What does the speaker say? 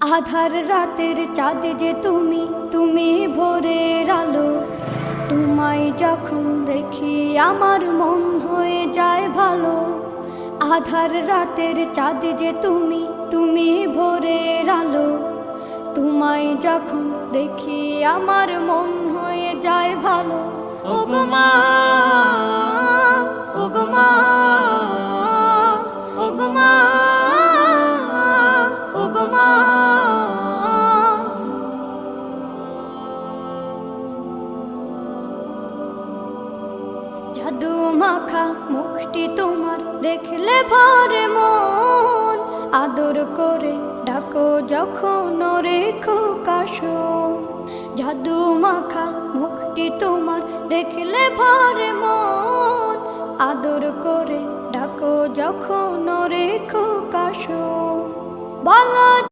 আধার রাতের চাঁদ যে তুমি, তুমি ভোরের আলো। তোমায় যখন দেখি আমার মন হয়ে যায় ভালো। আধার রাতের চাঁদ যে তুমি, তুমি ভোরের আলো। তোমায় যখন দেখি আমার মন হয়ে যায় ভালো। ওগো মা, ওগো মা, ওগো মা, ওগো মা। জাদু মাখা মুখটি তোমার দেখলে ভরে মন। আদর করে ডাকো যখন রেখো কাশন। জাদু মাখা মুখটি তোমার দেখলে ভরে মন। আদর করে ডাকো যখন রেখো কাশন। বলো